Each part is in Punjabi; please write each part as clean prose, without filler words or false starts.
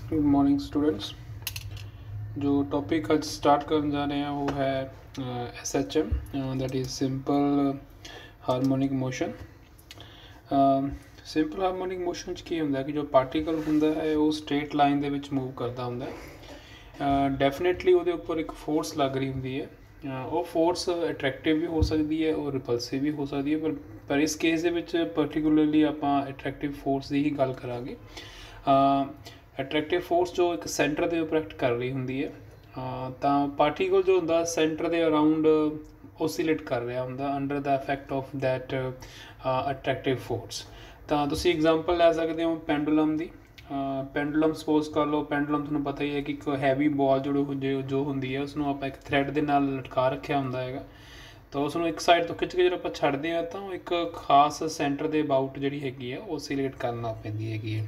Good morning students. जो टॉपिक आज स्टार्ट करने जा रहे हैं वो है SHM, that is simple harmonic motion. Simple harmonic motion 'ਚ ਕੀ ਹੁੰਦਾ ਕਿ ਜੋ ਪਾਰਟੀਕਲ ਹੁੰਦਾ ਹੈ ਉਹ ਸਟ੍ਰੇਟ ਲਾਈਨ ਦੇ ਵਿੱਚ ਮੂਵ ਕਰਦਾ ਹੁੰਦਾ ਹੈ। ਡੈਫੀਨੇਟਲੀ ਉਹਦੇ ਉੱਪਰ ਇੱਕ ਫੋਰਸ ਲੱਗ ਰਹੀ ਹੁੰਦੀ ਹੈ। ਉਹ ਫੋਰਸ ਅਟਰੈਕਟਿਵ ਵੀ ਹੋ ਸਕਦੀ ਹੈ, ਉਹ ਰਿਪਲਸਿਵ ਵੀ ਹੋ ਸਕਦੀ ਹੈ, ਪਰ ਇਸ ਕੇਸ ਦੇ ਵਿੱਚ ਪਰਟੀਕੂਲਰਲੀ ਆਪਾਂ ਅਟਰੈਕਟਿਵ ਫੋਰਸ ਦੀ ਹੀ ਗੱਲ ਕਰਾਂਗੇ। ਅਟਰੈਕਟਿਵ ਫੋਰਸ ਜੋ ਇੱਕ ਸੈਂਟਰ ਦੇ ਉੱਪਰ ਐਕਟ ਕਰ ਰਹੀ ਹੁੰਦੀ ਹੈ, ਤਾਂ ਪਾਰਟੀਕਲ ਜੋ ਹੁੰਦਾ ਸੈਂਟਰ ਦੇ ਅਰਾਊਂਡ ਓਸੀਲੇਟ ਕਰ ਰਿਹਾ ਹੁੰਦਾ under the effect of that attractive force. ਤਾਂ ਤੁਸੀਂ ਐਗਜ਼ਾਮਪਲ ਲੈ ਸਕਦੇ ਹੋ ਪੈਂਡੂਲਮ ਦੀ। ਪੈਂਡੂਲਮ ਸਪੋਜ਼ ਕਰ ਲਓ, ਪੈਂਡੂਲਮ ਤੁਹਾਨੂੰ ਪਤਾ ਹੀ ਹੈ ਕਿ ਇੱਕ ਹੈਵੀ ਬਾਲ ਜੋ ਹੁੰਦੀ ਹੈ ਉਸਨੂੰ ਆਪਾਂ ਇੱਕ ਥਰੈਡ ਦੇ ਨਾਲ ਲਟਕਾ ਰੱਖਿਆ ਹੁੰਦਾ ਹੈਗਾ। ਤਾਂ ਉਸ ਨੂੰ ਇੱਕ ਸਾਈਡ ਤੋਂ ਖਿੱਚ ਕੇ ਜਦੋਂ ਆਪਾਂ ਛੱਡਦੇ ਹਾਂ ਤਾਂ ਉਹ ਇੱਕ ਖਾਸ ਸੈਂਟਰ ਦੇ ਅਬਾਊਟ ਜਿਹੜੀ ਹੈਗੀ ਆ ਓਸੀਲੇਟ ਕਰਨ ਲੱਗ ਪੈਂਦੀ ਹੈਗੀ ਹੈ।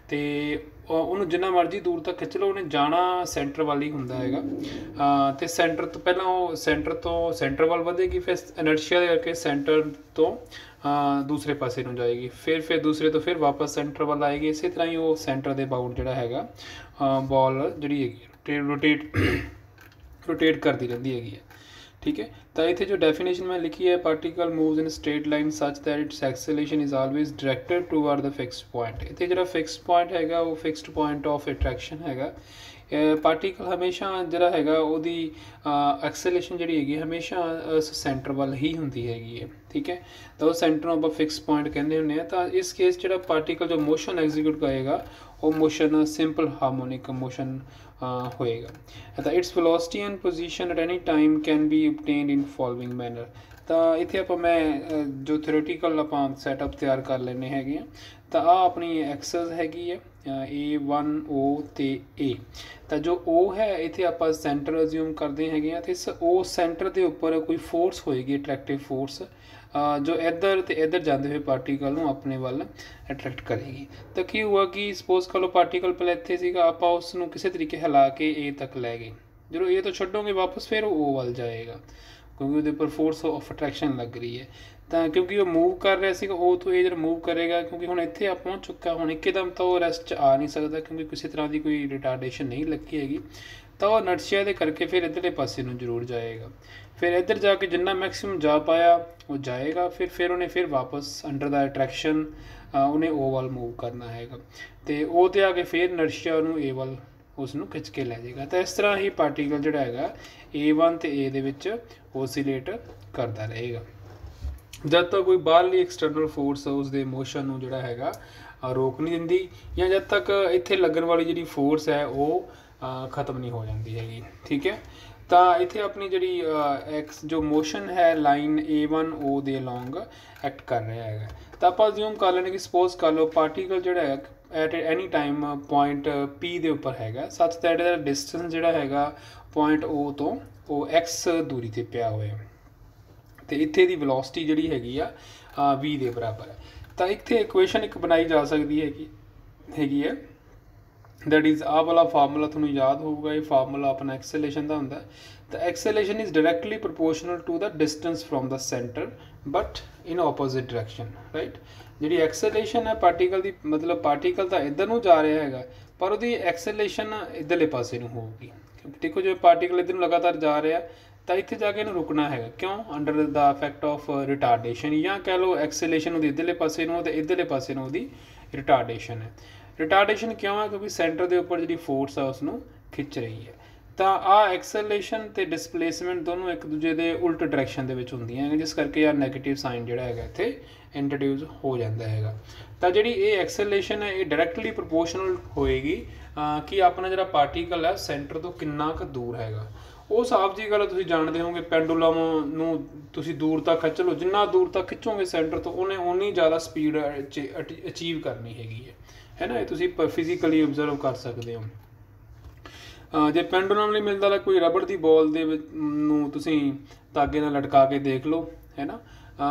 ਅਤੇ ਉਹਨੂੰ ਜਿੰਨਾ ਮਰਜ਼ੀ ਦੂਰ ਤੱਕ ਖਿੱਚ ਲਓ, ਉਹਨੇ ਜਾਣਾ ਸੈਂਟਰ ਵੱਲ ਹੀ ਹੁੰਦਾ ਹੈਗਾ। ਅਤੇ ਸੈਂਟਰ ਤੋਂ ਪਹਿਲਾਂ ਉਹ ਸੈਂਟਰ ਵੱਲ ਵਧੇਗੀ, ਫਿਰ ਇਨਰਸ਼ੀਆ ਦੇ ਕਰਕੇ ਸੈਂਟਰ ਤੋਂ ਦੂਸਰੇ ਪਾਸੇ ਨੂੰ ਜਾਏਗੀ, ਫਿਰ ਦੂਸਰੇ ਤੋਂ ਫਿਰ ਵਾਪਸ ਸੈਂਟਰ ਵੱਲ ਆਏਗੀ। ਇਸੇ ਤਰ੍ਹਾਂ ਹੀ ਉਹ ਸੈਂਟਰ ਦੇ ਅਬਾਊਟ ਜਿਹੜਾ ਹੈਗਾ ਬਾਲ ਜਿਹੜੀ ਹੈਗੀ ਰੋਟੇਟ ਕਰਦੀ ਰਹਿੰਦੀ ਹੈਗੀ ਹੈ। ਠੀਕ ਹੈ, ਤਾਂ ਇੱਥੇ ਜੋ ਡੈਫੀਨੇਸ਼ਨ ਮੈਂ ਲਿਖੀ ਹੈ, particle moves in straight line such that its acceleration is always directed toward the fixed point. ਇੱਥੇ ਜਿਹੜਾ ਫਿਕਸਡ ਪੁਆਇੰਟ ਹੈਗਾ ਉਹ ਫਿਕਸਡ ਪੁਆਇੰਟ ਆਫ ਅਟਰੈਕਸ਼ਨ ਹੈਗਾ। ਪਾਰਟੀਕਲ ਹਮੇਸ਼ਾ ਜਿਹੜਾ ਹੈਗਾ ਉਹਦੀ ਐਕਸੇਲੇਸ਼ਨ ਜਿਹੜੀ ਹੈਗੀ ਹਮੇਸ਼ਾ ਸੈਂਟਰ ਵੱਲ ਹੀ ਹੁੰਦੀ ਹੈਗੀ ਹੈ। ਠੀਕ ਹੈ, ਤਾਂ ਉਹ ਸੈਂਟਰ ਨੂੰ ਆਪਾਂ ਫਿਕਸ ਪੁਆਇੰਟ ਕਹਿੰਦੇ ਹੁੰਦੇ ਹਾਂ। ਤਾਂ ਇਸ ਕੇਸ ਜਿਹੜਾ ਪਾਰਟੀਕਲ ਜੋ ਮੋਸ਼ਨ ਐਗਜ਼ੀਕਿਊਟ ਕਰੇਗਾ ਉਹ ਮੋਸ਼ਨ ਸਿੰਪਲ ਹਾਰਮੋਨਿਕ ਮੋਸ਼ਨ ਹੋਏਗਾ। ਤਾਂ its velocity and position at any time can be obtained in following manner. ਤਾਂ ਇੱਥੇ ਆਪਾਂ ਮੈਂ ਜੋ ਥਿਓਰੀਟੀਕਲ ਆਪਾਂ ਸੈਟਅਪ ਤਿਆਰ ਕਰ ਲੈਂਦੇ ਹੈਗੇ ਹਾਂ। ਤਾਂ ਆਹ ਆਪਣੀ ਐਕਸਸ ਹੈਗੀ ਹੈ A1 O ਅਤੇ A। ਤਾਂ ਜੋ O ਹੈ ਇੱਥੇ ਆਪਾਂ ਸੈਂਟਰ ਅਜ਼ਿਊਮ ਕਰਦੇ ਹੈਗੇ ਹਾਂ, ਅਤੇ ਇਸ O ਸੈਂਟਰ ਦੇ ਉੱਪਰ ਕੋਈ ਫੋਰਸ ਹੋਏਗੀ ਅਟਰੈਕਟਿਵ ਫੋਰਸ, ਜੋ ਇੱਧਰ ਅਤੇ ਇੱਧਰ ਜਾਂਦੇ ਹੋਏ ਪਾਰਟੀਕਲ ਨੂੰ ਆਪਣੇ ਵੱਲ ਅਟਰੈਕਟ ਕਰੇਗੀ। ਤਾਂ ਕੀ ਹੋਊਗਾ ਕਿ ਸਪੋਜ਼ ਕਰ ਲਓ ਪਾਰਟੀਕਲ ਪਹਿਲਾਂ ਇੱਥੇ ਸੀਗਾ, ਆਪਾਂ ਉਸ ਨੂੰ ਕਿਸੇ ਤਰੀਕੇ ਹਿਲਾ ਕੇ A ਤੱਕ ਲੈ ਗਏ। ਜਦੋਂ A ਤੋਂ ਛੱਡੋਗੇ ਵਾਪਸ ਫਿਰ ਉਹ O ਵੱਲ ਜਾਏਗਾ, ਕਿਉਂਕਿ ਉਹਦੇ ਉੱਪਰ ਫੋਰਸ ਆਫ ਅਟਰੈਕਸ਼ਨ ਲੱਗ ਰਹੀ ਹੈ। ਤਾਂ ਕਿਉਂਕਿ ਉਹ ਮੂਵ ਕਰ ਰਿਹਾ ਸੀਗਾ O ਤੋਂ A ਜਦੋਂ ਮੂਵ ਕਰੇਗਾ, ਕਿਉਂਕਿ ਹੁਣ ਇੱਥੇ ਆ ਪਹੁੰਚ ਚੁੱਕਾ, ਹੁਣ ਇੱਕਦਮ ਤਾਂ ਉਹ ਰੈਸਟ 'ਚ ਆ ਨਹੀਂ ਸਕਦਾ ਕਿਉਂਕਿ ਕਿਸੇ ਤਰ੍ਹਾਂ ਦੀ ਕੋਈ ਰਿਟਾਰਡੇਸ਼ਨ ਨਹੀਂ ਲੱਗੀ ਹੈਗੀ। ਤਾਂ ਉਹ ਇਨਰਸ਼ੀਆ ਦੇ ਕਰਕੇ ਫਿਰ ਇੱਧਰਲੇ ਪਾਸੇ ਨੂੰ ਜ਼ਰੂਰ ਜਾਏਗਾ। ਫਿਰ ਇੱਧਰ ਜਾ ਕੇ ਜਿੰਨਾ ਮੈਕਸੀਮਮ ਜਾ ਪਾਇਆ ਉਹ ਜਾਏਗਾ, ਫਿਰ ਉਹਨੇ ਫਿਰ ਵਾਪਸ ਅੰਡਰ ਦਾ ਅਟਰੈਕਸ਼ਨ ਉਹਨੇ O ਵੱਲ ਮੂਵ ਕਰਨਾ ਹੈਗਾ, ਅਤੇ O 'ਤੇ ਆ ਕੇ ਫਿਰ ਇਨਰਸ਼ੀਆ ਉਹਨੂੰ A ਵੱਲ ਉਸ ਨੂੰ ਖਿੱਚ ਕੇ ਲੈ ਜਾਏਗਾ। ਤਾਂ ਇਸ ਤਰ੍ਹਾਂ ਹੀ ਪਾਰਟੀਕਲ ਜਿਹੜਾ ਹੈਗਾ A1 ਅਤੇ A ਦੇ ਵਿੱਚ ਓਸੀਲੇਟ ਕਰਦਾ ਰਹੇਗਾ ਜਦ ਤੱਕ ਕੋਈ ਬਾਹਰਲੀ ਐਕਸਟਰਨਲ ਫੋਰਸ ਉਸ ਦੇ ਮੋਸ਼ਨ ਨੂੰ ਜਿਹੜਾ ਹੈਗਾ ਰੋਕ ਨਹੀਂ ਦਿੰਦੀ, ਜਾਂ ਜਦ ਤੱਕ ਇੱਥੇ ਲੱਗਣ ਵਾਲੀ ਜਿਹੜੀ ਫੋਰਸ ਹੈ ਉਹ ख़त्म नहीं हो जाती हैगी। ठीक है, तो इत्थे अपनी जी जो मोशन है लाइन A1 O ਦੇ ਅਲੋਂਗ एक्ट कर रहा है। तो आप अज्यूम कर लें कि सपोज कर लो पार्टिकल जो है at any time point P ਦੇ ਉੱਪਰ ਹੈਗਾ ਸੱਚ दैट ਇਹਦਾ डिस्टेंस ਜਿਹੜਾ ਹੈਗਾ पॉइंट O ਤੋਂ ਉਹ X दूरी ਤੇ ਪਿਆ ਹੋਇਆ, ਤੇ ਇੱਥੇ ਦੀ ਵੈਲੋਸਿਟੀ ਜਿਹੜੀ ਹੈਗੀ ਆ V ਦੇ ਬਰਾਬਰ ਹੈ। ਤਾਂ ਇੱਥੇ ਇਕੁਏਸ਼ਨ ਇੱਕ ਬਣਾਈ ਜਾ ਸਕਦੀ ਹੈਗੀ ਹੈ दैट इज़ आह वाला फार्मूला थोड़ा याद होगा, ये फार्मूला अपना एक्सेलेशन का होंगे। तो acceleration is directly proportional to the distance from the centre but in opposite direction, right. जी एक्सेलेशन है पार्टिकल की, मतलब पार्टिकल तो इधर नूं जा रहा है पर वो एक्सेलेशन इधरले पासे नूं होगी, क्योंकि देखो जो पार्टिकल इधर लगातार जा रहा है तो इत्थे जाके इन्हूं रुकना है, क्यों under the effect of retardation, या कह लो एक्सेलेशन इधरले पासे नूं ते इधरले पासे नूं दी रिटार्डेशन है। रिटार्डेशन क्यों है, क्योंकि सेंटर के उपर जी फोर्स है उसनों खिंच रही है। तो आ एक्सेलेशन तो डिसप्लेसमेंट दोनों एक दूजे के उल्ट डायरैक्शन के होंदियां हैं, जिस करके आ नैगेटिव साइन जोड़ा है इत्थे इंट्रोड्यूस हो जाता है। तो जी ये एक्सेलेशन है ये डायरैक्टली प्रोपोर्शनल होएगी कि अपना जो पार्टिकल है सेंटर तो कितना क दूर हैगा। वो साफ जी गल तुसीं जानते होगे पेंडुलम नूं तुसीं दूर तक खिच लो, जिन्ना दूर तक खिचोगे सेंटर तो उन्हें उन्नी ज़्यादा स्पीड अचीव करनी हैगी है ना। ये तुसीं फिजिकली ऑब्जर्व कर सकते हो। जे पेंडुलम नहीं मिलता तो कोई रबड़ की बॉल दे नूं तुसीं धागे नाल लटका के देख लो, है ना।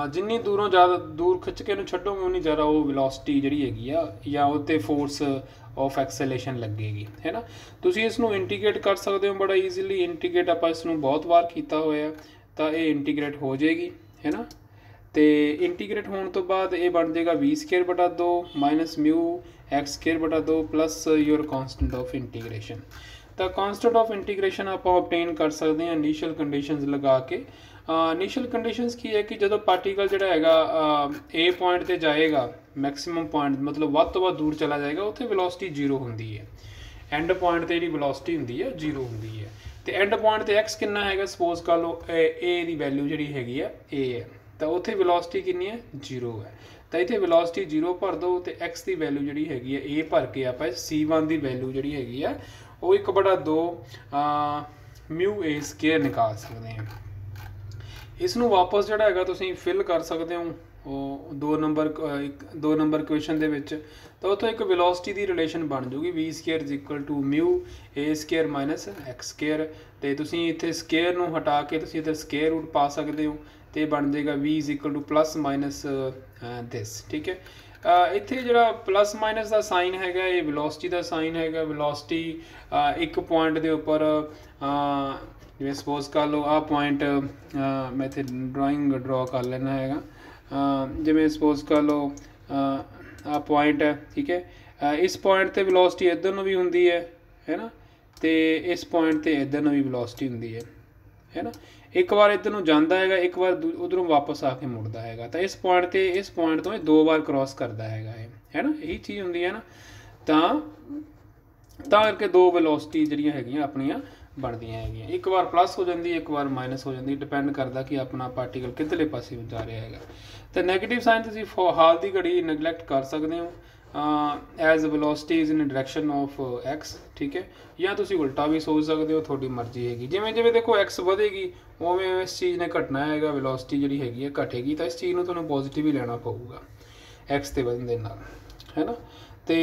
जिन्नी दूरों ज़्यादा दूर खिच के छड्डोगे उन्नी ज़्यादा वो वेलोसिटी जिहड़ी हैगी आ या उत्ते फोर्स ऑफ एक्सेलेशन लगेगी, है ना। तुसीं इसनूं इंटीग्रेट कर सकते हो बड़ा ईजीली। इंटीग्रेट आपां इसनूं बहुत बार कीता होया, तो ये इंटीग्रेट हो जाएगी, है ना। तो इंटीग्रेट होने तो बाद ये बन जाएगा वी स्केयर बटा 2 माइनस म्यू एक्स स्केयर बटा 2 plus your constant of integration. तो कॉन्सटेंट ऑफ इंटीग्रेशन आप ऑबटेन कर सकते हैं इनिशियल कंडीशंस लगा के। इनिशियल कंडीशंस की है कि जो पार्टिकल जोड़ा हैगा ए पॉइंट ते जाएगा मैक्सिमम पॉइंट मतलब वध तो वध दूर चला जाएगा उत्थे वेलोसिटी 0 होंदी है। एंड पॉइंट ते जिहड़ी वेलोसिटी होंदी है 0 होंदी है। तो एंड पॉइंट ते एक्स कितना हैगा सपोज कर लो ए दी वैल्यू जिहड़ी हैगी है ए है तो उत्थे वेलोसिटी कितनी है 0 है। तो इत्थे वेलोसिटी 0 भर दो तो एक्स की वैल्यू जिहड़ी हैगी है ए भर के आप C1 की वैल्यू जिहड़ी हैगी है वो 1/2 म्यू ए स्केयर निकाल सकते हैं। इसनों वापस जिहड़ा हैगा तुसीं फिल कर सकते हो वो 2 नंबर क्वेश्चन दे विच। तो उत्थों एक वेलोसिटी की रिलेशन बन जूगी V square is equal to mu A square minus X square. तो तुसीं इत्थे स्केयर नूं हटा के तुसीं इत्थे स्केयर रूट पा सकते हो तो बन जाएगा v is equal to plus minus this. ठीक है, इत्थे जिहड़ा प्लस माइनस का साइन हैगा ये वेलोसिटी का साइन हैगा। वेलोसिटी एक पॉइंट के उपर जिवें सपोज कर लो आ पॉइंट मैं इत्थे ड्राइंग ड्रॉ कर लेना हैगा। जिवें सपोज कर लो आ पॉइंट है ठीक है, इस पॉइंट ते वेलोसिटी इधर नूं भी हुंदी है ना, तो इस पॉइंट ते इधर नूं भी वेलोसिटी हुंदी है ना। एक बार इधर नूं जांदा हैगा एक बार उधरों वापस आके मुड़दा हैगा। तो इस पॉइंट तो ये 2 बार क्रॉस करता है ना, यही चीज़ हुंदी है ना। तां करके 2 वेलोसिटी जिहड़ियां हैगियां अपनियां बनदियां हैगियां, एक बार प्लस हो जाती एक बार माइनस हो जाती, डिपेंड करता कि अपना पार्टिकल किधरले पासे जा रहा है। तो नैगेटिव साइन तुसीं हाल की घड़ी निगलैक्ट कर सकते हो as velocity is in direction of x. ठीक है, या तुसीं उल्टा भी सोच सकते हो, थोड़ी मर्जी हैगी। जिवें जिवें देखो एक्स वधेगी उवें इस चीज़ ने घटना है, वेलोसिटी जिहड़ी हैगी है घटेगी। तो इस चीज़ नूं तुहानूं पॉजिटिव ही लेना पऊगा एक्स ते वधण दे नाल, है ना। तो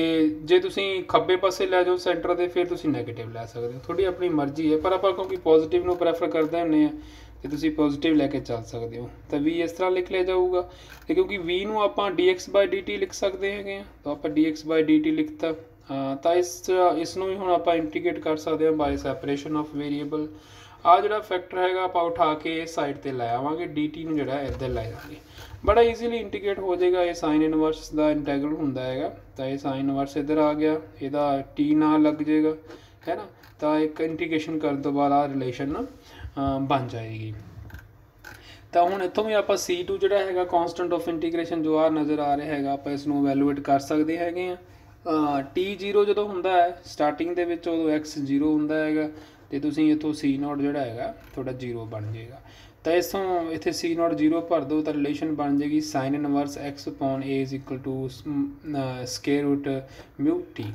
जे तुसीं खब्बे पासे लै जाओ सेंटर के फिर तुसीं नैगेटिव लै सकते हो, थोड़ी अपनी मर्जी है। पर आप क्योंकि पॉजिटिव नूं प्रैफर करते हुंदे आ तो तुसीं पॉजिटिव लैके चल सकते हो। तो वी इस तरह लिख लिया जाऊगा तो क्योंकि वी नूं आपां dx/dt लिख सकते हैं तो आप dx/dt लिखता। तो इसनूं भी हुण आपां इंटीग्रेट कर सकते हैं बाय सैपरेशन ऑफ वेरीएबल। आ जिहड़ा फैक्टर हैगा आपां उठा के इस साइड ते लै आवांगे, dt नूं जिहड़ा इधर लै जावांगे, बड़ा ईजीली इंटीग्रेट हो जाएगा। ये साइन इनवर्स का इंटैगरल हुंदा हैगा। तो ये साइन इनवर्स इधर आ गया, इहदा t नाल लग जाएगा, है ना। तो एक इंटीग्रेशन करने तो बाद आ रिलेशन बन जाएगी। तो हुण इत्थों भी आप C2 जिहड़ा हैगा कॉन्सटेंट ऑफ इंटीग्रेशन जो आ नज़र आ रहा हैगा आप इसनूं वैल्यूएट कर सकते हैगे आ। T0 जो हुंदा है स्टार्टिंग दे विच उदों x 0 हुंदा हैगा तो तुसीं इत्थों C0 जिहड़ा हैगा थोड़ा 0 बन जाएगा। तो इतों इत्थे C0 0 भर दो तो रिलेशन बन जाएगी sine inverse x upon a is equal to square root mu t।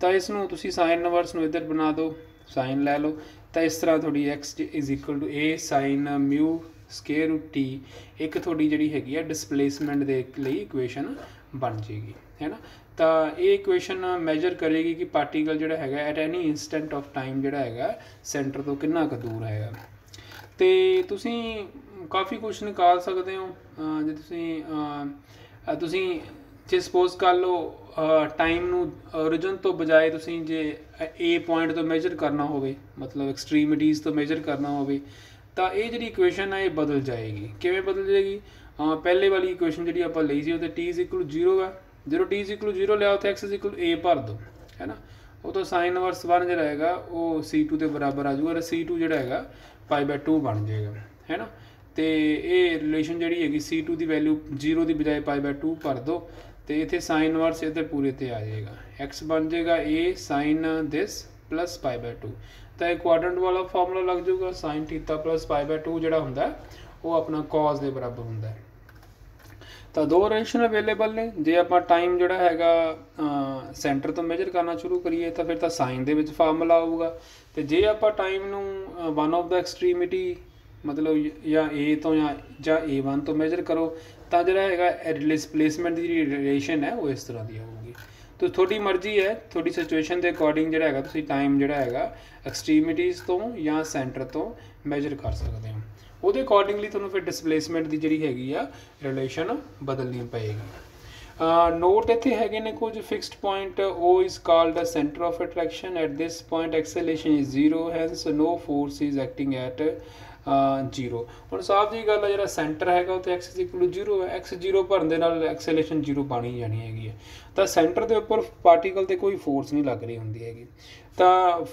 तो इसनूं तुसीं साइन इनवर्स नूं इधर बना दो, साइन लै लो। तो इस तरह थोड़ी x is equal to a sine mu square root t एक थोड़ी जिहड़ी हैगी है डिसप्लेसमेंट दे लई इक्वेशन बन जाएगी, है ना। तो ये इक्वेशन मैजर करेगी कि पार्टिकल जिहड़ा हैगा at any instant of time जिहड़ा हैगा सेंटर तो कितना क दूर हैगा। तो तुसीं काफ़ी कुछ निकाल सकते हो जे तुसीं जे सपोज कर लो टाइम नूं ओरिजिन तो बजाय तुसीं जे ए पॉइंट तो मेजर करना होवे मतलब एक्सट्रीमिटीज़ तो मेजर करना होवे तो ये जिहड़ी इक्वेशन है ये बदल जाएगी। किवें बदल जाएगी? पहले वाली इक्वेशन जिहड़ी आपां लई सी उहते t इज इक्वल टू 0 है, जो t इज इक्वल टू 0 लिया उत्थे x is equal to a भर दो, है ना। वो तो साइन इनवर्स 1 जिहड़ा हैगा वो C2 के बराबर आ जाऊगा, C2 जिहड़ा हैगा π/2 बन जाएगा, है ना। तो ये रिलेशन जिहड़ी हैगी C2 की वैल्यू 0 की बजाय π/2 भर दो तो इत्थे साइन इनवर्स इधर पूरे ते आ जाएगा, x बन जाएगा a साइन दिस प्लस π/2। तो एक क्वाड्रेंट वाला फार्मूला लग जाऊगा साइन थीटा प्लस π/2 जिहड़ा हुंदा वो अपना कॉस के बराबर हुंदा है। तो 2 रिलेशन अवेलेबल ने। जे आपां टाइम जिहड़ा हैगा सेंटर तो मेजर करना शुरू करिए तो फिर तो साइन दे विच फार्मूला आऊगा। तो जे आपां टाइम नूं वन ऑफ द एक्सट्रीमिटी मतलब या ए तो या A1 तो मेजर करो तो जिहड़ा हैगा डिसप्लेसमेंट की रिलेशन है वो इस तरह की आऊगी। तो थोड़ी मर्जी है, थोड़ी सिचुएशन के अकॉर्डिंग जिहड़ा हैगा तुसीं टाइम जिहड़ा हैगा एक्सट्रीमिटीज़ तो या सेंटर तो मेजर कर सकते हो। ਉਹਦੇ ਅਕੋਰਡਿੰਗਲੀ ਤੁਹਾਨੂੰ ਫਿਰ ਡਿਸਪਲੇਸਮੈਂਟ ਦੀ ਜਿਹੜੀ ਹੈਗੀ ਆ ਰਿਲੇਸ਼ਨ ਬਦਲਣੀ ਪਏਗੀ। ਨੋਟ ਇੱਥੇ ਹੈਗੇ ਨੇ ਕੁਝ fixed point O is called the center of attraction. At this point acceleration is 0, hence no force is acting at 0। ਹੁਣ ਸਾਫ ਜੀ ਗੱਲ ਹੈ, ਜਿਹੜਾ ਸੈਂਟਰ ਹੈਗਾ ਉਹ ਤੇ x = 0 ਹੈ। x 0 ਭਰਨ ਦੇ ਨਾਲ ਐਕਸੇਲੇਸ਼ਨ 0 ਬਣੀ ਜਾਣੀ ਹੈਗੀ ਹੈ। ਤਾਂ ਸੈਂਟਰ ਦੇ ਉੱਪਰ ਪਾਰਟੀਕਲ ਤੇ ਕੋਈ ਫੋਰਸ ਨਹੀਂ ਲੱਗ ਰਹੀ ਹੁੰਦੀ ਹੈਗੀ। ਤਾਂ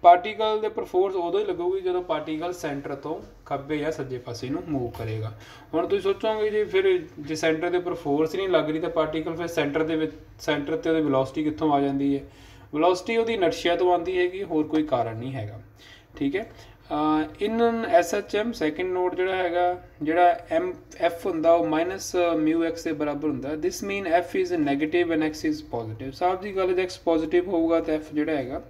ਪਾਰਟੀਕਲ ਦੇ ਉੱਪਰ ਫੋਰਸ ਉਦੋਂ ਹੀ ਲੱਗੂਗੀ ਜਦੋਂ ਪਾਰਟੀਕਲ ਸੈਂਟਰ ਤੋਂ ਖੱਬੇ ਜਾਂ ਸੱਜੇ ਪਾਸੇ ਨੂੰ ਮੂਵ ਕਰੇਗਾ। ਹੁਣ ਤੁਸੀਂ ਸੋਚੋਗੇ ਜੀ ਫਿਰ ਜੇ ਸੈਂਟਰ ਦੇ ਉੱਪਰ ਫੋਰਸ ਨਹੀਂ ਲੱਗ ਰਹੀ ਤਾਂ ਪਾਰਟੀਕਲ ਫਿਰ ਸੈਂਟਰ ਤੇ ਉਹਦੀ ਵੈਲੋਸਿਟੀ ਕਿੱਥੋਂ ਆ ਜਾਂਦੀ ਹੈ? ਵੈਲੋਸਿਟੀ ਉਹਦੀ ਇਨਰਸ਼ੀਆ ਤੋਂ ਆਉਂਦੀ ਹੈਗੀ, ਹੋਰ ਕੋਈ ਕਾਰਨ ਨਹੀਂ ਹੈਗਾ। ਠੀਕ ਹੈ। ਇਨ SHM ਸੈਕਿੰਡ ਨੋਟ ਜਿਹੜਾ ਹੈਗਾ, ਜਿਹੜਾ F ਹੁੰਦਾ ਉਹ -μx ਦੇ ਬਰਾਬਰ ਹੁੰਦਾ। ਦਿਸ ਮੀਨ F is negative and x is positive. ਸਾਫ ਜੀ ਗੱਲ, ਜੇ x ਪੋਜ਼ੀਟਿਵ ਹੋਊਗਾ ਤਾਂ F ਜਿਹੜਾ ਹੈਗਾ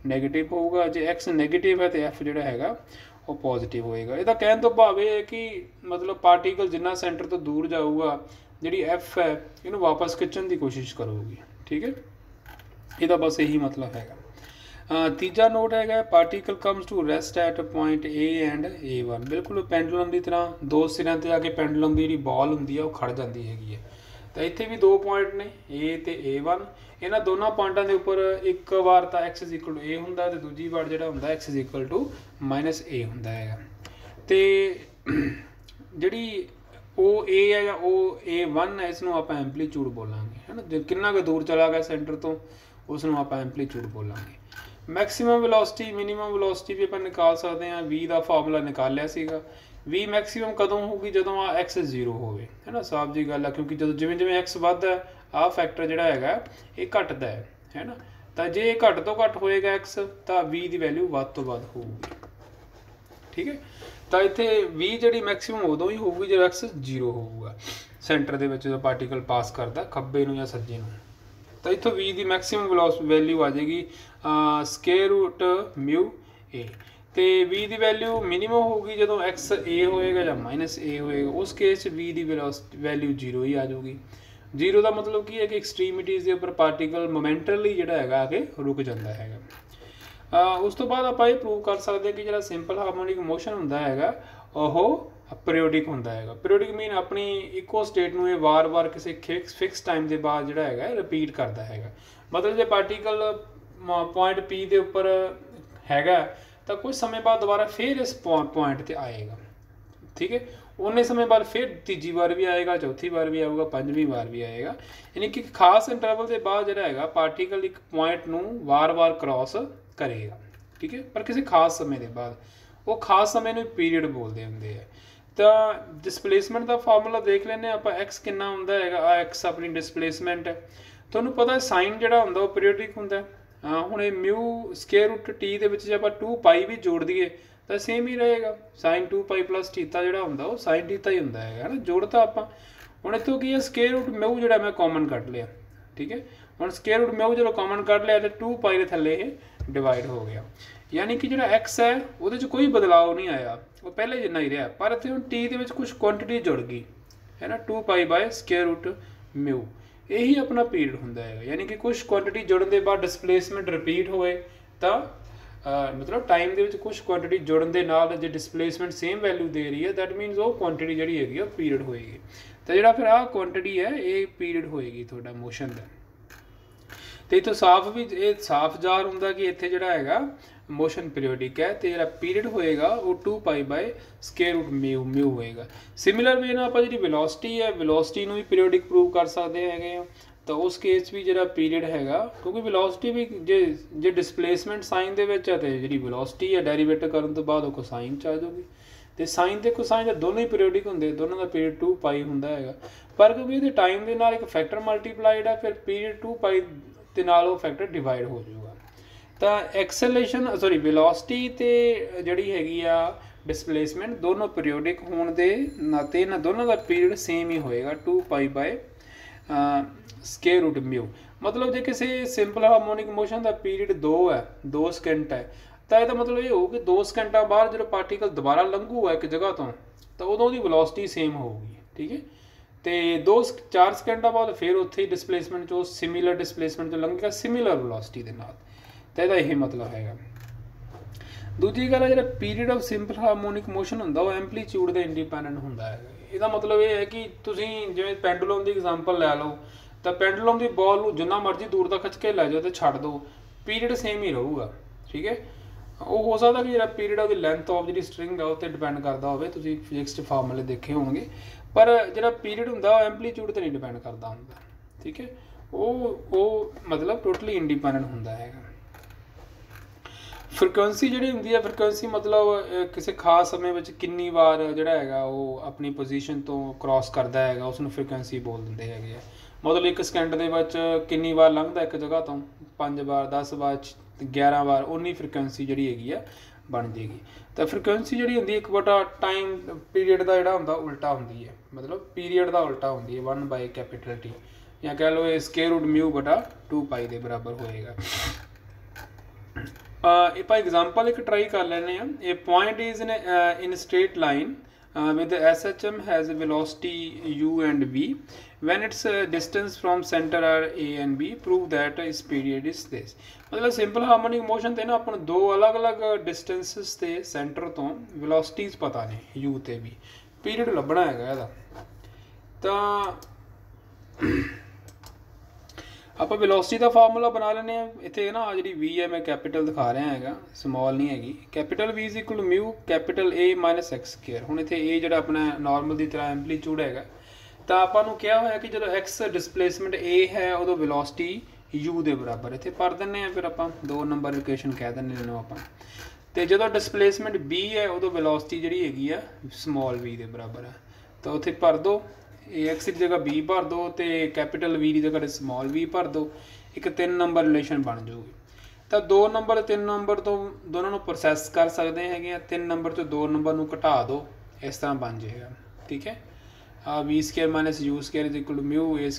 ਨੈਗੇਟਿਵ ਹੋਊਗਾ, ਜੇ x ਨੈਗੇਟਿਵ ਹੈ ਤਾਂ F ਜਿਹੜਾ ਹੈਗਾ ਉਹ ਪੋਜ਼ੀਟਿਵ ਹੋਏਗਾ। ਇਹਦਾ ਕਹਿਣ ਤੋਂ ਭਾਵ ਇਹ ਹੈ ਕਿ ਮਤਲਬ ਪਾਰਟੀਕਲ ਜਿੰਨਾ ਸੈਂਟਰ ਤੋਂ ਦੂਰ ਜਾਊਗਾ, ਜਿਹੜੀ F ਹੈ ਇਹਨੂੰ ਵਾਪਸ ਖਿੱਚਣ ਦੀ ਕੋਸ਼ਿਸ਼ ਕਰੂਗੀ। ਠੀਕ ਹੈ, ਇਹਦਾ ਬਸ ਇਹੀ ਮਤਲਬ ਹੈਗਾ। ਤੀਜਾ ਨੋਟ ਹੈਗਾ, particle comes to rest at point A and A1। ਬਿਲਕੁਲ ਪੈਂਡੂਲਮ ਦੀ ਤਰ੍ਹਾਂ ਦੋ ਸਿਰਾਂ ਤੇ ਆ ਕੇ ਪੈਂਡੂਲਮ ਦੀ ਜਿਹੜੀ ਬਾਲ ਹੁੰਦੀ ਹੈ ਉਹ ਖੜ ਜਾਂਦੀ ਹੈਗੀ ਹੈ। ਤਾਂ ਇੱਥੇ ਵੀ ਦੋ ਪੁਆਇੰਟ ਨੇ A ਤੇ A1। ਇਹਨਾਂ ਦੋਨਾਂ ਪੁਆਇੰਟਾਂ ਦੇ ਉੱਪਰ ਇੱਕ ਵਾਰ ਤਾਂ x = A ਹੁੰਦਾ ਤੇ ਦੂਜੀ ਵਾਰ ਜਿਹੜਾ ਹੁੰਦਾ x = -A ਹੁੰਦਾ ਹੈਗਾ। ਤੇ ਜਿਹੜੀ OA ਹੈ ਜਾਂ OA1 ਹੈ, ਇਸ ਨੂੰ ਆਪਾਂ ਐਂਪਲੀਟਿਊਡ ਬੋਲਾਂਗੇ, ਹੈ ਨਾ। ਕਿੰਨਾ ਕੁ ਦੂਰ ਚਲਾ ਗਿਆ ਸੈਂਟਰ ਤੋਂ ਉਸ ਨੂੰ ਆਪਾਂ ਐਂਪਲੀਟਿਊਡ ਬੋਲਾਂਗੇ। ਮੈਕਸੀਮਮ ਵੈਲੋਸਿਟੀ, ਮਿਨੀਮਮ ਵੈਲੋਸਿਟੀ ਵੀ ਆਪਾਂ ਨਿਕਾਲ ਸਕਦੇ ਹਾਂ। v ਦਾ ਫਾਰਮੂਲਾ ਨਿਕਾਲਿਆ ਸੀਗਾ। v ਮੈਕਸੀਮਮ ਕਦੋਂ ਹੋਊਗੀ? ਜਦੋਂ x 0 ਹੋਵੇ, ਹੈ ਨਾ। ਸਾਫ ਜੀ ਗੱਲ ਆ, ਕਿਉਂਕਿ ਜਦੋਂ ਜਿਵੇਂ x ਵੱਧਦਾ ਆਹ ਫੈਕਟਰ ਜਿਹੜਾ ਹੈਗਾ ਇਹ ਘਟਦਾ ਹੈ ਨਾ। ਤਾਂ ਜੇ ਇਹ ਘੱਟ ਤੋਂ ਘੱਟ ਹੋਏਗਾ x, ਤਾਂ v ਦੀ ਵੈਲਿਊ ਵੱਧ ਤੋਂ ਵੱਧ ਹੋਊਗੀ। ਠੀਕ ਹੈ। ਤਾਂ ਇੱਥੇ v ਜਿਹੜੀ ਮੈਕਸੀਮਮ ਉਦੋਂ ਹੀ ਹੋਊਗੀ ਜਦੋਂ x 0 ਹੋਊਗਾ ਸੈਂਟਰ ਦੇ ਵਿੱਚ, ਜਦੋਂ ਪਾਰਟੀਕਲ ਪਾਸ ਕਰਦਾ ਖੱਬੇ ਨੂੰ ਜਾਂ ਸੱਜੇ ਨੂੰ। ਤਾਂ ਇੱਥੋਂ v ਦੀ ਮੈਕਸੀਮਮ ਵੈਲਿਊ ਆ ਜਾਏਗੀ √μ_a। ਤੇ v ਦੀ ਵੈਲਿਊ ਮਿਨੀਮਮ ਹੋਊਗੀ ਜਦੋਂ x a ਹੋਏਗਾ ਜਾਂ -a ਹੋਏਗਾ। ਉਸ ਕੇਸ 'ਚ v ਦੀ ਵੈਲਿਊ 0 ਹੀ ਆ ਜਾਊਗੀ। 0 ਦਾ ਮਤਲਬ ਕੀ ਹੈ ਕਿ ਐਕਸਟ੍ਰੀਮਿਟੀਜ਼ ਦੇ ਉੱਪਰ ਪਾਰਟੀਕਲ ਮੋਮੈਂਟਲੀ ਜਿਹੜਾ ਹੈਗਾ ਆ ਕੇ ਰੁਕ ਜਾਂਦਾ ਹੈਗਾ। ਉਸ ਤੋਂ ਬਾਅਦ ਆਪਾਂ ਇਹ ਪ੍ਰੂਵ ਕਰ ਸਕਦੇ ਹਾਂ ਕਿ ਜਿਹੜਾ ਸਿੰਪਲ ਹਾਰਮੋਨਿਕ ਮੋਸ਼ਨ ਹੁੰਦਾ ਹੈਗਾ ਉਹ ਪੀਰੀਓਡਿਕ ਹੁੰਦਾ ਹੈਗਾ। ਪੀਰੀਓਡਿਕ ਮੀਨ ਆਪਣੀ ਇੱਕੋ ਸਟੇਟ ਨੂੰ ਇਹ ਵਾਰ-ਵਾਰ ਕਿਸੇ ਫਿਕਸ ਟਾਈਮ ਦੇ ਬਾਅਦ ਜਿਹੜਾ ਹੈਗਾ ਰਿਪੀਟ ਕਰਦਾ ਹੈਗਾ। ਮਤਲਬ ਜੇ ਪਾਰਟੀਕਲ ਪੁਆਇੰਟ P ਦੇ ਉੱਪਰ ਹੈਗਾ ਤਾਂ ਕੁਝ ਸਮੇਂ ਬਾਅਦ ਦੁਬਾਰਾ ਫਿਰ ਇਸ ਪੁਆਇੰਟ ਤੇ ਆਏਗਾ। ਠੀਕ ਹੈ। ਉਨੇ ਸਮੇਂ ਬਾਅਦ ਫਿਰ ਤੀਜੀ ਵਾਰ ਵੀ ਆਏਗਾ, ਚੌਥੀ ਵਾਰ ਵੀ ਆਊਗਾ, ਪੰਜਵੀਂ ਵਾਰ ਵੀ ਆਏਗਾ। ਯਾਨੀ ਕਿ ਇੱਕ ਖਾਸ ਇੰਟਰਵਲ ਦੇ ਬਾਅਦ ਜਿਹੜਾ ਹੈਗਾ ਪਾਰਟੀਕਲ ਇੱਕ ਪੁਆਇੰਟ ਨੂੰ ਵਾਰ-ਵਾਰ ਕ੍ਰਾਸ ਕਰੇਗਾ। ਠੀਕ ਹੈ। ਪਰ ਕਿਸੇ ਖਾਸ ਸਮੇਂ ਦੇ ਬਾਅਦ, ਉਹ ਖਾਸ ਸਮੇਂ ਨੂੰ ਪੀਰੀਅਡ ਬੋਲਦੇ ਹੁੰਦੇ ਆ। ਤਾਂ ਡਿਸਪਲੇਸਮੈਂਟ ਦਾ ਫਾਰਮੂਲਾ ਦੇਖ ਲੈਂਦੇ ਹਾਂ ਆਪਾਂ। x ਕਿੰਨਾ ਹੁੰਦਾ ਹੈਗਾ, ਆ x ਆਪਣੀ ਡਿਸਪਲੇਸਮੈਂਟ ਹੈ। ਤੁਹਾਨੂੰ ਪਤਾ ਸਾਈਨ ਜਿਹੜਾ ਹੁੰਦਾ ਉਹ ਪੀਰੀਓਡਿਕ ਹੁੰਦਾ। ਹੁਣ ਇਹ μ√t ਦੇ ਵਿੱਚ ਜੇ ਆਪਾਂ 2π ਵੀ ਜੋੜ ਦਈਏ ਤਾਂ ਸੇਮ ਹੀ ਰਹੇਗਾ। sin 2π + θ ਜਿਹੜਾ ਹੁੰਦਾ ਉਹ sin θ ਹੀ ਹੁੰਦਾ ਹੈਗਾ, ਹੈ ਨਾ। ਜੋੜਤਾ ਆਪਾਂ। ਹੁਣ ਇੱਥੋਂ ਕੀ ਹੈ, √μ ਜਿਹੜਾ ਮੈਂ ਕਾਮਨ ਕੱਢ ਲਿਆ। ਠੀਕ ਹੈ। ਹੁਣ √μ ਜਦੋਂ ਕਾਮਨ ਕੱਢ ਲਿਆ ਤਾਂ 2π ਦੇ ਥੱਲੇ ਇਹ ਡਿਵਾਈਡ ਹੋ ਗਿਆ। ਯਾਨੀ ਕਿ ਜਿਹੜਾ x ਹੈ ਉਹਦੇ 'ਚ ਕੋਈ ਬਦਲਾਅ ਨਹੀਂ ਆਇਆ, ਉਹ ਪਹਿਲੇ ਜਿੰਨਾ ਹੀ ਰਿਹਾ। ਪਰ ਇੱਥੇ ਹੁਣ t ਦੇ ਵਿੱਚ ਕੁਝ ਕੁਆਂਟੀਟੀ ਜੁੜ ਗਈ, ਹੈ ਨਾ। 2π/√μ ਇਹੀ ਆਪਣਾ ਪੀਰੀਅਡ ਹੁੰਦਾ ਹੈਗਾ। ਯਾਨੀ ਕਿ ਕੁਝ ਕੁਆਂਟੀਟੀ ਜੁੜਨ ਦੇ ਬਾਅਦ ਡਿਸਪਲੇਸਮੈਂਟ ਰਿਪੀਟ ਹੋਏ ਤਾਂ ਮਤਲਬ ਟਾਈਮ ਦੇ ਵਿੱਚ ਕੁਝ ਕੁਆਂਟੀਟੀ ਜੁੜਨ ਦੇ ਨਾਲ ਜੇ ਡਿਸਪਲੇਸਮੈਂਟ ਸੇਮ ਵੈਲਿਊ ਦੇ ਰਹੀ ਹੈ, ਦੈਟ ਮੀਨਸ ਉਹ ਕੁਆਂਟੀਟੀ ਜਿਹੜੀ ਹੈਗੀ ਉਹ ਪੀਰੀਅਡ ਹੋਏਗੀ। ਤਾਂ ਜਿਹੜਾ ਫਿਰ ਆਹ ਕੁਆਂਟੀਟੀ ਹੈ ਇਹ ਪੀਰੀਅਡ ਹੋਏਗੀ ਤੁਹਾਡਾ ਮੋਸ਼ਨ ਦਾ। ਤੇ ਇੱਥੋਂ ਇਹ ਸਾਫ਼ ਜ਼ਾਹਰ ਹੁੰਦਾ ਕਿ ਇੱਥੇ ਜਿਹੜਾ ਹੈਗਾ ਮੋਸ਼ਨ ਪੀਰੀਓਡਿਕ ਹੈ ਤੇ ਜਿਹੜਾ ਪੀਰੀਅਡ ਹੋਏਗਾ ਉਹ 2π/√μ ਹੋਏਗਾ। ਸਿਮਿਲਰ ਵੇ ਨਾਲ ਆਪਾਂ ਜਿਹੜੀ ਵੈਲੋਸਿਟੀ ਹੈ, ਵੈਲੋਸਿਟੀ ਨੂੰ ਵੀ ਪੀਰੀਓਡਿਕ ਪ੍ਰੂਵ ਕਰ ਸਕਦੇ ਹੈਗੇ ਆ। ਤਾਂ ਉਸ ਕੇਸ ਵੀ ਜਿਹੜਾ ਪੀਰੀਅਡ ਹੈਗਾ, ਕਿਉਂਕਿ ਵੈਲੋਸਿਟੀ ਵੀ ਜੇ ਡਿਸਪਲੇਸਮੈਂਟ ਸਾਈਨ ਦੇ ਵਿੱਚ ਹੈ ਤੇ ਜਿਹੜੀ ਵੈਲੋਸਿਟੀ ਹੈ ਡੈਰੀਵੇਟ ਕਰਨ ਤੋਂ ਬਾਅਦ ਉਹ ਕੋਸਾਈਨ 'ਚ ਆ ਜਾਊਗੀ। ਤੇ ਸਾਈਨ ਤੇ ਕੋਸਾਈਨ ਦੇ ਦੋਨੋਂ ਹੀ ਪੀਰੀਓਡਿਕ ਹੁੰਦੇ, ਦੋਨੋਂ ਦਾ ਪੀਰੀਅਡ 2π ਹੁੰਦਾ ਹੈਗਾ। ਪਰ ਕਿਉਂਕਿ ਇਹਦੇ ਟਾਈਮ ਦੇ ਨਾਲ ਇੱਕ ਫੈਕਟਰ ਮਲਟੀਪਲਾਈਡ ਹੈ, ਫਿਰ ਪੀਰੀਅਡ 2π ਦੇ ਨਾਲ ਉਹ ਫੈਕਟਰ ਡਿਵਾਈਡ ਹੋ ਜਾਊਗਾ। ਤਾਂ ਵੈਲੋਸਿਟੀ ਤੇ ਜਿਹੜੀ ਹੈਗੀ ਆ ਡਿਸਪਲੇਸਮੈਂਟ ਦੋਨੋਂ ਪੀਰੀਓਡਿਕ ਹੋਣ ਦੇ ਨਾਤੇ ਇਹਨਾਂ ਦੋਨਾਂ ਦਾ ਪੀਰੀਅਡ ਸੇਮ ਹੀ ਹੋਏਗਾ 2π/√μ। ਮਤਲਬ ਜੇ ਕਿਸੇ ਸਿੰਪਲ ਹਾਰਮੋਨਿਕ ਮੋਸ਼ਨ ਦਾ ਪੀਰੀਅਡ 2 ਹੈ, 2 ਸਕਿੰਟ ਹੈ, ਤਾਂ ਇਹਦਾ ਮਤਲਬ ਇਹ ਹੋਊ ਕਿ 2 ਸਕਿੰਟਾਂ ਬਾਅਦ ਜਦੋਂ ਪਾਰਟੀਕਲ ਦੁਬਾਰਾ ਲੰਘੂਗਾ ਇੱਕ ਜਗ੍ਹਾ ਤੋਂ ਤਾਂ ਉਦੋਂ ਉਹਦੀ ਵੈਲੋਸਿਟੀ ਸੇਮ ਹੋਊਗੀ। ਠੀਕ ਹੈ। ਤੇ 4 ਸਕਿੰਟਾਂ ਬਾਅਦ ਫਿਰ ਉੱਥੇ ਹੀ ਡਿਸਪਲੇਸਮੈਂਟ 'ਚੋਂ ਸਿਮਿਲਰ ਡਿਸਪਲੇਸਮੈਂਟ 'ਚੋਂ ਲੰਘੇਗਾ ਸਿਮਿਲਰ ਵੈਲੋਸਿਟੀ ਦੇ ਨਾਲ। ਤਾਂ ਇਹਦਾ ਇਹ ਮਤਲਬ ਹੈਗਾ। ਦੂਜੀ ਗੱਲ ਹੈ, ਜਿਹੜਾ period of simple harmonic motion ਹੁੰਦਾ ਉਹ ਐਂਪਲੀਟਿਊਡ ਦੇ ਇੰਡੀਪੈਂਡੈਂਟ ਹੁੰਦਾ ਹੈਗਾ। ਇਹਦਾ ਮਤਲਬ ਇਹ ਹੈ ਕਿ ਤੁਸੀਂ ਜਿਵੇਂ ਪੈਂਡੂਲਮ ਦੀ ਐਗਜ਼ਾਮਪਲ ਲੈ ਲਓ, ਤਾਂ ਪੈਂਡੂਲਮ ਦੀ ਬਾਲ ਨੂੰ ਜਿੰਨਾ ਮਰਜ਼ੀ ਦੂਰ ਤੱਕ ਖਿੱਚ ਕੇ ਲੈ ਜਾਓ ਤੇ ਛੱਡ ਦਿਓ, ਪੀਰੀਅਡ ਸੇਮ ਹੀ ਰਹੂਗਾ। ਠੀਕ ਹੈ। ਉਹ ਹੋ ਸਕਦਾ ਕਿ ਜਿਹੜਾ ਪੀਰੀਅਡ ਉਹਦੀ ਲੈਂਥ ਆਫ ਜਿਹੜੀ ਸਟਰਿੰਗ ਆ ਉਹ 'ਤੇ ਡਿਪੈਂਡ ਕਰਦਾ ਹੋਵੇ, ਤੁਸੀਂ ਫਿਜ਼ਿਕਸ 'ਚ ਫਾਰਮੂਲੇ ਦੇਖੇ ਹੋਣਗੇ, ਪਰ ਜਿਹੜਾ ਪੀਰੀਅਡ ਹੁੰਦਾ ਉਹ ਐਂਪਲੀਟਿਊਡ 'ਤੇ ਨਹੀਂ ਡਿਪੈਂਡ ਕਰਦਾ ਹੁੰਦਾ, ਠੀਕ ਹੈ। ਉਹ ਮਤਲਬ ਟੋਟਲੀ ਇੰਡੀਪੈਂਡੈਂਟ ਹੁੰਦਾ ਹੈਗਾ। ਫ੍ਰੀਕੁਐਂਸੀ ਜਿਹੜੀ ਹੁੰਦੀ ਹੈ, ਫ੍ਰੀਕੁਐਂਸੀ ਮਤਲਬ ਕਿਸੇ ਖਾਸ ਸਮੇਂ ਵਿੱਚ ਕਿੰਨੀ ਵਾਰ ਜਿਹੜਾ ਹੈਗਾ ਉਹ ਆਪਣੀ ਪੋਜੀਸ਼ਨ ਤੋਂ ਕ੍ਰਾਸ ਕਰਦਾ ਹੈਗਾ, ਉਸ ਨੂੰ ਫ੍ਰੀਕੁਐਂਸੀ ਬੋਲ ਦਿੰਦੇ ਹੈਗੇ ਆ। ਮਤਲਬ 1 ਸਕਿੰਟ ਦੇ ਵਿੱਚ ਕਿੰਨੀ ਵਾਰ ਲੰਘਦਾ ਇੱਕ ਜਗ੍ਹਾ ਤੋਂ, 5 ਵਾਰ, 10 ਵਾਰ, 11 ਵਾਰ, ਉਨੀ ਫ੍ਰੀਕੁਐਂਸੀ ਜਿਹੜੀ ਹੈਗੀ ਆ ਬਣ ਜਾਏਗੀ। ਤਾਂ ਫ੍ਰੀਕੁਐਂਸੀ ਜਿਹੜੀ ਹੁੰਦੀ 1 ਟਾਈਮ ਪੀਰੀਅਡ ਦਾ ਜਿਹੜਾ ਹੁੰਦਾ ਉਲਟਾ ਹੁੰਦੀ ਹੈ, ਮਤਲਬ ਪੀਰੀਅਡ ਦਾ ਉਲਟਾ ਹੁੰਦੀ ਹੈ, 1/T, ਜਾਂ ਕਹਿ ਲਓ ਇਹ ਸਕੁਏਅਰ ਰੂਟ μ/2π ਦੇ ਬਰਾਬਰ ਹੋਏਗਾ। ਆਪਾਂ ਐਗਜ਼ਾਮਪਲ ਇੱਕ ਟਰਾਈ ਕਰ ਲੈਂਦੇ ਹਾਂ। ਇਹ point is in straight line with SHM has a velocity u and v when its distance from center are a and b, prove that its period is this। ਮਤਲਬ ਸਿੰਪਲ ਹਾਰਮੋਨਿਕ ਮੋਸ਼ਨ ਤੇ ਨਾ ਆਪਾਂ ਨੂੰ 2 ਅਲੱਗ-ਅਲੱਗ ਡਿਸਟੈਂਸਸ ਤੇ ਸੈਂਟਰ ਤੋਂ ਵੈਲੋਸਿਟੀਜ਼ ਪਤਾ ਨੇ u ਤੇ v, ਪੀਰੀਅਡ ਲੱਭਣਾ ਹੈਗਾ ਇਹਦਾ। ਤਾਂ ਆਪਾਂ ਵੈਲੋਸਿਟੀ ਦਾ ਫਾਰਮੂਲਾ ਬਣਾ ਲੈਂਦੇ ਹਾਂ। ਇੱਥੇ ਨਾ ਜਿਹੜੀ v ਹੈ ਮੈਂ ਕੈਪੀਟਲ ਦਿਖਾ ਰਿਹਾ ਹੈਗਾ, ਸਮੋਲ ਨਹੀਂ ਹੈਗੀ। Capital v = μ capital A - x²। ਹੁਣ ਇੱਥੇ a ਜਿਹੜਾ ਆਪਣਾ ਨਾਰਮਲ ਦੀ ਤਰ੍ਹਾਂ ਐਂਪਲੀਟਿਊਡ ਹੈਗਾ, ਤਾਂ ਆਪਾਂ ਨੂੰ ਕਿਹਾ ਹੋਇਆ ਕਿ ਜਦੋਂ x ਡਿਸਪਲੇਸਮੈਂਟ a ਹੈ ਉਦੋਂ ਵੈਲੋਸਿਟੀ u ਦੇ ਬਰਾਬਰ, ਇੱਥੇ ਭਰ ਦਿੰਦੇ ਹਾਂ। ਫਿਰ ਆਪਾਂ 2 ਨੰਬਰ ਇਕੁਏਸ਼ਨ ਕਹਿ ਦਿੰਦੇ ਇਹਨੂੰ ਆਪਾਂ। ਅਤੇ ਜਦੋਂ ਡਿਸਪਲੇਸਮੈਂਟ b ਹੈ ਉਦੋਂ ਵੈਲੋਸਿਟੀ ਜਿਹੜੀ ਹੈਗੀ ਆ ਸਮੋਲ v ਦੇ ਬਰਾਬਰ ਹੈ। ਤਾਂ ਉੱਥੇ ਭਰ ਦਿਓ, x ਦੀ ਜਗ੍ਹਾ b ਭਰ ਦਿਓ ਅਤੇ ਕੈਪੀਟਲ v ਦੀ ਜਗ੍ਹਾ ਸਮੋਲ v ਭਰ ਦਿਓ। ਇੱਕ 3 ਨੰਬਰ ਰਿਲੇਸ਼ਨ ਬਣ ਜਾਊਗੀ। ਤਾਂ 2 ਨੰਬਰ 3 ਨੰਬਰ ਤੋਂ ਦੋਨਾਂ ਨੂੰ ਪ੍ਰੋਸੈਸ ਕਰ ਸਕਦੇ ਹੈਗੇ ਆ। 3 ਨੰਬਰ ਤੋਂ 2 ਨੰਬਰ ਨੂੰ ਘਟਾ ਦਿਓ, ਇਸ ਤਰ੍ਹਾਂ ਬਣ ਜਾਏਗਾ, ਠੀਕ ਹੈ। v² - u² = μ a²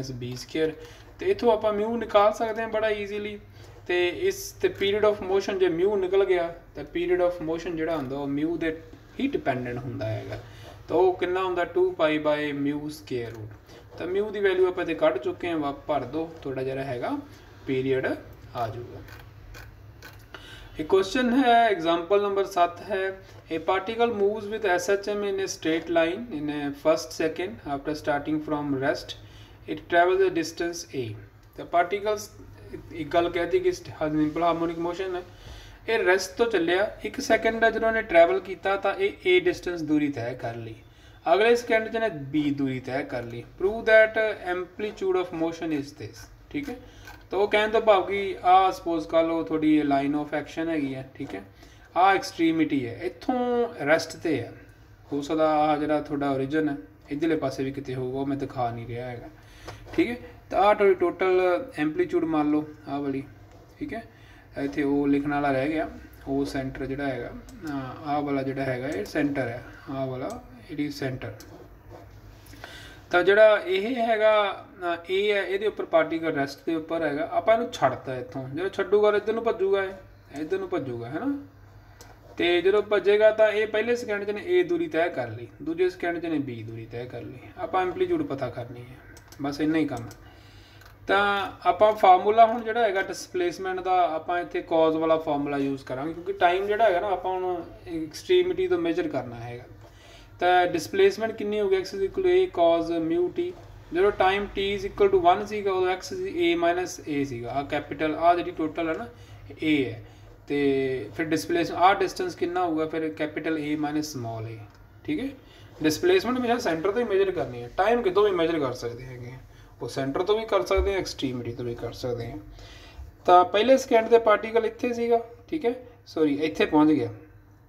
- b²। ਅਤੇ ਇੱਥੋਂ ਆਪਾਂ μ ਨਿਕਾਲ ਸਕਦੇ ਹਾਂ ਬੜਾ ਈਜ਼ੀਲੀ। ਅਤੇ ਇਸ ਤੇ ਪੀਰੀਅਡ ਆਫ ਮੋਸ਼ਨ ਜੇ μ ਨਿਕਲ ਗਿਆ ਤਾਂ ਪੀਰੀਅਡ ਆਫ ਮੋਸ਼ਨ ਜਿਹੜਾ ਹੁੰਦਾ ਉਹ μ ਦੇ ਹੀ ਡਿਪੈਂਡੈਂਟ ਹੁੰਦਾ ਹੈਗਾ। ਤਾਂ ਉਹ ਕਿੰਨਾ ਹੁੰਦਾ 2π/μ²। ਤਾਂ μ ਦੀ ਵੈਲਿਊ ਆਪਾਂ ਇੱਥੇ ਕੱਢ ਚੁੱਕੇ ਹਾਂ, ਭਰ ਦਿਓ, ਤੁਹਾਡਾ ਜਿਹੜਾ ਹੈਗਾ ਪੀਰੀਅਡ ਆ ਜਾਊਗਾ। ਇਹ ਕੁਐਸਚਨ ਹੈ ਐਗਜ਼ਾਮਪਲ ਨੰਬਰ 7 ਹੈ। A particle moves with SHM in a straight line in a first second after starting from rest. It travels a distance a। ਤਾਂ ਪਾਰਟੀਕਲਸ ਇੱਕ ਗੱਲ ਕਹਿਤੀ ਕਿ ਸਿੰਪਲ ਹਾਰਮੋਨਿਕ ਮੋਸ਼ਨ ਹੈ। ਇਹ ਰੈਸਟ ਤੋਂ ਚੱਲਿਆ 1 ਸੈਕਿੰਡ ਜਦੋਂ ਇਹਨੇ ਟਰੈਵਲ ਕੀਤਾ ਤਾਂ ਇਹ a ਡਿਸਟੈਂਸ ਦੂਰੀ ਤੈਅ ਕਰ ਲਈ। ਅਗਲੇ ਸਕਿੰਡ 'ਚ ਇਹਨੇ b ਦੂਰੀ ਤੈਅ ਕਰ ਲਈ। Prove that amplitude of motion is this, ਠੀਕ ਹੈ। ਤਾਂ ਉਹ ਕਹਿਣ ਤੋਂ ਭਾਵ ਕਿ ਆਹ ਸਪੋਜ਼ ਕਰ ਲਓ ਤੁਹਾਡੀ ਲਾਈਨ ਆਫ ਐਕਸ਼ਨ ਹੈਗੀ ਹੈ, ਠੀਕ ਹੈ। ਆਹ ਐਕਸਟ੍ਰੀਮਿਟੀ ਹੈ, ਇੱਥੋਂ ਰੈਸਟ 'ਤੇ ਹੈ। ਹੋ ਸਕਦਾ ਆਹ ਜਿਹੜਾ ਤੁਹਾਡਾ ਓਰੀਜਨ ਹੈ ਇੱਧਰਲੇ ਪਾਸੇ ਵੀ ਕਿਤੇ ਹੋਊਗਾ, ਉਹ ਮੈਂ ਦਿਖਾ ਨਹੀਂ ਰਿਹਾ ਹੈਗਾ, ਠੀਕ ਹੈ। ਤਾਂ ਆਹ ਤੁਹਾਡੀ ਟੋਟਲ ਐਂਪਲੀਟਿਊਡ ਮੰਨ ਲਓ ਆਹ ਵਾਲੀ, ਠੀਕ ਹੈ। ਇੱਥੇ ਉਹ ਲਿਖਣ ਵਾਲਾ ਰਹਿ ਗਿਆ, ਉਹ ਸੈਂਟਰ ਜਿਹੜਾ ਹੈਗਾ, ਆਹ ਵਾਲਾ ਜਿਹੜਾ ਹੈਗਾ ਇਹ ਸੈਂਟਰ ਹੈ, ਆਹ ਵਾਲਾ ਇਟ ਇਜ਼ ਸੈਂਟਰ। ਤਾਂ ਜਿਹੜਾ ਇਹ ਹੈਗਾ ਇਹ ਹੈ, ਇਹਦੇ ਉੱਪਰ ਪਾਰਟੀਕਲ ਰੈਸਟ ਦੇ ਉੱਪਰ ਹੈਗਾ। ਆਪਾਂ ਇਹਨੂੰ ਛੱਡਤਾ ਇੱਥੋਂ, ਜਦੋਂ ਛੱਡੂਗਾ ਇੱਧਰ ਨੂੰ ਭੱਜੂਗਾ, ਇਹ ਇੱਧਰ ਨੂੰ ਭੱਜੂਗਾ, ਹੈ ਨਾ। ਅਤੇ ਜਦੋਂ ਭੱਜੇਗਾ ਤਾਂ ਇਹ ਪਹਿਲੇ ਸਕਿੰਡ 'ਚ ਨੇ a ਦੂਰੀ ਤੈਅ ਕਰ ਲਈ, ਦੂਜੇ ਸਕਿੰਡ 'ਚ ਨੇ b ਦੂਰੀ ਤੈਅ ਕਰ ਲਈ। ਆਪਾਂ ਐਂਪਲੀਟਿਊਡ ਪਤਾ ਕਰਨੀ ਹੈ, ਬਸ ਇੰਨਾ ਹੀ ਕੰਮ। ਤਾਂ ਆਪਾਂ ਫਾਰਮੂਲਾ ਹੁਣ ਜਿਹੜਾ ਹੈਗਾ ਡਿਸਪਲੇਸਮੈਂਟ ਦਾ, ਆਪਾਂ ਇੱਥੇ ਕੌਜ਼ ਵਾਲਾ ਫਾਰਮੂਲਾ ਯੂਜ਼ ਕਰਾਂਗੇ, ਕਿਉਂਕਿ ਟਾਈਮ ਜਿਹੜਾ ਹੈਗਾ ਨਾ ਆਪਾਂ ਹੁਣ ਐਕਸਟ੍ਰੀਮਿਟੀ ਤੋਂ ਮੇਜਰ ਕਰਨਾ ਹੈਗਾ। ਤਾਂ ਡਿਸਪਲੇਸਮੈਂਟ ਕਿੰਨੀ ਹੋ ਗਈ, x = a cos μt। ਜਦੋਂ ਟਾਈਮ t = 1 ਸੀਗਾ ਉਦੋਂ x a - a ਸੀਗਾ। ਆਹ ਕੈਪੀਟਲ ਆਹ ਜਿਹੜੀ ਟੋਟਲ ਹੈ ਨਾ a ਹੈ। ਅਤੇ ਫਿਰ ਡਿਸਪਲੇਸਮੈਂਟ ਆਹ ਡਿਸਟੈਂਸ ਕਿੰਨਾ ਹੋਊਗਾ, ਫਿਰ ਕੈਪੀਟਲ A - ਸਮੋਲ a, ਠੀਕ ਹੈ। ਡਿਸਪਲੇਸਮੈਂਟ ਹਮੇਸ਼ਾ ਸੈਂਟਰ ਤੋਂ ਹੀ ਮੇਜਰ ਕਰਨੀ ਹੈ। ਟਾਈਮ ਕਿਤੋਂ ਵੀ ਮੇਜਰ ਕਰ ਸਕਦੇ ਹੈਗੇ, ਉਹ ਸੈਂਟਰ ਤੋਂ ਵੀ ਕਰ ਸਕਦੇ ਹਾਂ, ਐਕਸਟ੍ਰੀਮਿਟੀ ਤੋਂ ਵੀ ਕਰ ਸਕਦੇ ਹਾਂ। ਤਾਂ ਪਹਿਲੇ ਸਕਿੰਡ ਦੇ ਪਾਰਟੀਕਲ ਇੱਥੇ ਸੀਗਾ, ਠੀਕ ਹੈ, ਸੋਰੀ ਇੱਥੇ ਪਹੁੰਚ ਗਿਆ।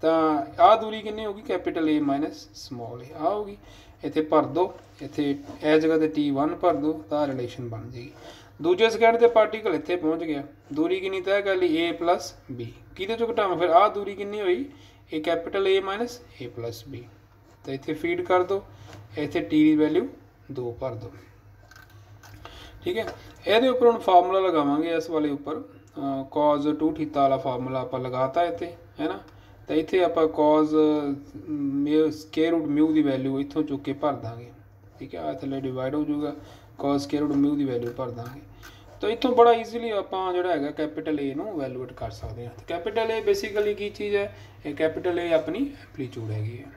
ਤਾਂ ਆਹ ਦੂਰੀ ਕਿੰਨੀ ਹੋਊਗੀ, ਕੈਪੀਟਲ A - ਸਮੋਲ a ਆਹ ਹੋਊਗੀ। ਇੱਥੇ ਭਰ ਦਿਓ, ਇੱਥੇ ਇਸ ਜਗ੍ਹਾ 'ਤੇ T1 ਭਰ ਦਿਓ, ਤਾਂ ਰਿਲੇਸ਼ਨ ਬਣ ਜਾਏਗੀ। ਦੂਜੇ ਸਕਿੰਡ ਦੇ ਪਾਰਟੀਕਲ ਇੱਥੇ ਪਹੁੰਚ ਗਿਆ, ਦੂਰੀ ਕਿੰਨੀ ਤੈਅ ਕਰ ਲਈ a + b। ਕਿਹਦੇ 'ਚੋਂ ਘਟਾਵਾਂ, ਫਿਰ ਆਹ ਦੂਰੀ ਕਿੰਨੀ ਹੋਈ, ਇਹ ਕੈਪੀਟਲ A - a + b। ਤਾਂ ਇੱਥੇ ਫੀਡ ਕਰ ਦਿਓ, ਇੱਥੇ t ਦੀ ਵੈਲਿਊ 2 ਭਰ ਦਿਓ, ਠੀਕ ਹੈ। ਇਹਦੇ ਉੱਪਰ ਹੁਣ ਫਾਰਮੂਲਾ ਲਗਾਵਾਂਗੇ, ਇਸ ਵਾਲੇ ਉੱਪਰ cos 2θ ਵਾਲਾ ਫਾਰਮੂਲਾ ਆਪਾਂ ਲਗਾਤਾ ਇੱਥੇ, ਹੈ ਨਾ। ਤਾਂ ਇੱਥੇ ਆਪਾਂ cos √μ ਦੀ ਵੈਲਿਊ ਇੱਥੋਂ ਚੁੱਕ ਕੇ ਭਰ ਦਾਂਗੇ, ਠੀਕ ਹੈ। ਆਹ ਥੱਲੇ ਡਿਵਾਈਡ ਹੋ ਜਾਊਗਾ, cos √μ ਦੀ ਵੈਲਿਊ ਭਰ ਦਾਂਗੇ। ਤਾਂ ਇੱਥੋਂ ਬੜਾ ਈਜ਼ੀਲੀ ਆਪਾਂ ਜਿਹੜਾ ਹੈਗਾ ਕੈਪੀਟਲ A ਨੂੰ ਵੈਲੂਏਟ ਕਰ ਸਕਦੇ ਹਾਂ। ਕੈਪੀਟਲ A ਬੇਸਿਕਲੀ ਕੀ ਚੀਜ਼ ਹੈ, ਇਹ ਕੈਪੀਟਲ A ਆਪਣੀ ਐਂਪਲੀਟਿਊਡ ਹੈਗੀ ਹੈ।